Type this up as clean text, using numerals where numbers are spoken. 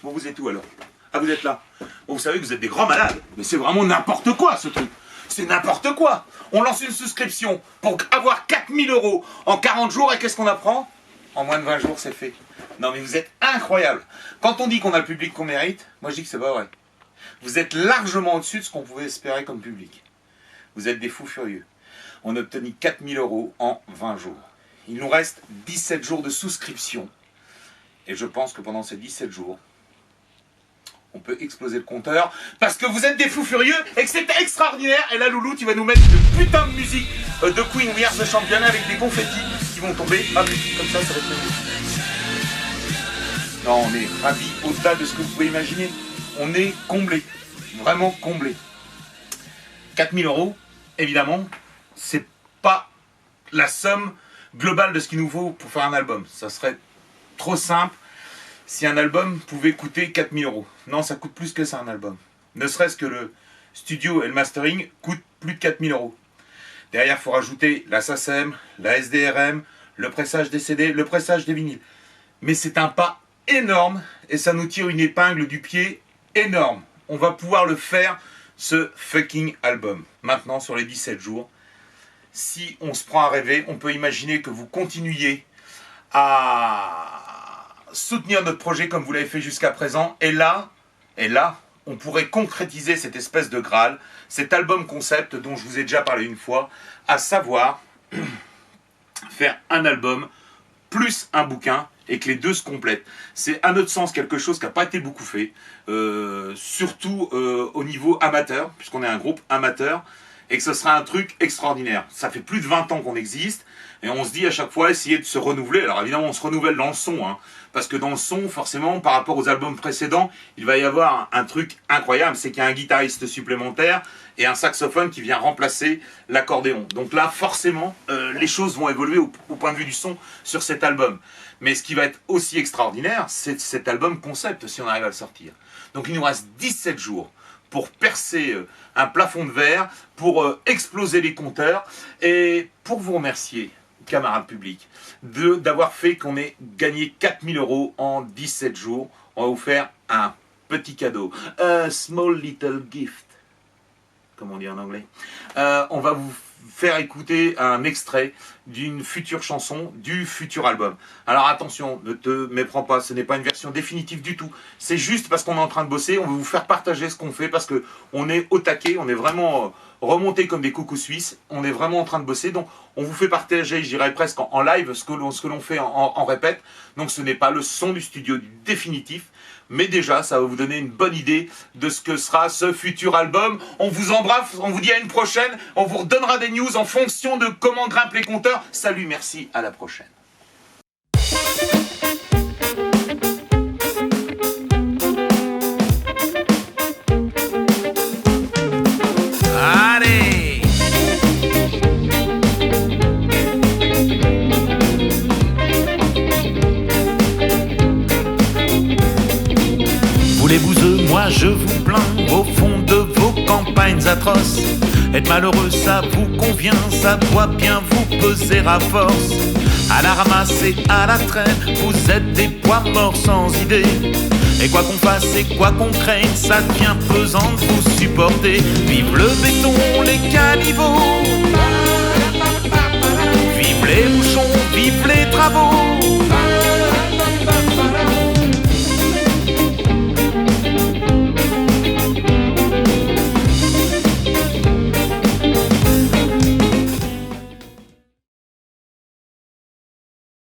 Bon, vous êtes où alors? Ah, vous êtes là. Bon, vous savez que vous êtes des grands malades. Mais c'est vraiment n'importe quoi, ce truc. C'est n'importe quoi. On lance une souscription pour avoir 4000 € en 40 jours et qu'est-ce qu'on apprend? En moins de 20 jours, c'est fait. Non, mais vous êtes incroyable. Quand on dit qu'on a le public qu'on mérite, moi je dis que c'est pas vrai. Vous êtes largement au-dessus de ce qu'on pouvait espérer comme public. Vous êtes des fous furieux. On a obtenu 4000 € en 20 jours. Il nous reste 17 jours de souscription. Et je pense que pendant ces 17 jours, on peut exploser le compteur parce que vous êtes des fous furieux et que c'est extraordinaire. Et là, Loulou, tu vas nous mettre une putain de musique de Queen We Are the Champion avec des confettis qui vont tomber. Hop, comme ça va être mieux. Non, on est ravis au-delà de ce que vous pouvez imaginer. On est comblés, vraiment comblés. 4000 €, évidemment, c'est pas la somme globale de ce qu'il nous faut pour faire un album. Ça serait trop simple si un album pouvait coûter 4000 €. Non, ça coûte plus que ça un album. Ne serait-ce que le studio et le mastering coûtent plus de 4000 €. Derrière, il faut rajouter la SACEM, la SDRM, le pressage des CD, le pressage des vinyles. Mais c'est un pas énorme et ça nous tire une épingle du pied énorme. On va pouvoir le faire, ce fucking album. Maintenant, sur les 17 jours, si on se prend à rêver, on peut imaginer que vous continuiez à soutenir notre projet comme vous l'avez fait jusqu'à présent. Et là, on pourrait concrétiser cette espèce de Graal, cet album concept dont je vous ai déjà parlé une fois, à savoir faire un album plus un bouquin et que les deux se complètent. C'est à notre sens quelque chose qui n'a pas été beaucoup fait, surtout au niveau amateur, puisqu'on est un groupe amateur, et que ce sera un truc extraordinaire. Ça fait plus de 20 ans qu'on existe, et on se dit à chaque fois essayer de se renouveler. Alors évidemment on se renouvelle dans le son, hein, parce que dans le son, forcément, par rapport aux albums précédents, il va y avoir un truc incroyable, c'est qu'il y a un guitariste supplémentaire et un saxophone qui vient remplacer l'accordéon. Donc là, forcément, les choses vont évoluer au point de vue du son sur cet album. Mais ce qui va être aussi extraordinaire, c'est cet album concept, si on arrive à le sortir. Donc il nous reste 17 jours pour percer un plafond de verre, pour exploser les compteurs, et pour vous remercier, camarades publics, d'avoir fait qu'on ait gagné 4000 € en 17 jours. On va vous faire un petit cadeau. A small little gift, comme on dit en anglais. On va vous faire écouter un extrait d'une future chanson, du futur album. Alors attention, ne te méprends pas, ce n'est pas une version définitive du tout. C'est juste parce qu'on est en train de bosser, on veut vous faire partager ce qu'on fait, parce qu'on est au taquet, on est vraiment remonté comme des coucous suisses, on est vraiment en train de bosser, donc on vous fait partager, je dirais presque en live, ce que l'on fait en répète. Donc ce n'est pas le son du studio définitif, mais déjà ça va vous donner une bonne idée de ce que sera ce futur album. On vous embrasse, on vous dit à une prochaine, on vous redonnera des news en fonction de comment grimpent les compteurs. Salut, merci, à la prochaine. Allez! Voulez-vous moi je vous plains au fond de vos campagnes atroces. Être malheureux ça vous convient, ça doit bien vous peser à force. À la ramasse et à la traîne, vous êtes des poids morts sans idée. Et quoi qu'on fasse et quoi qu'on craigne, ça devient pesant de vous supporter. Vive le béton, les caniveaux, vive les bouchons, vive les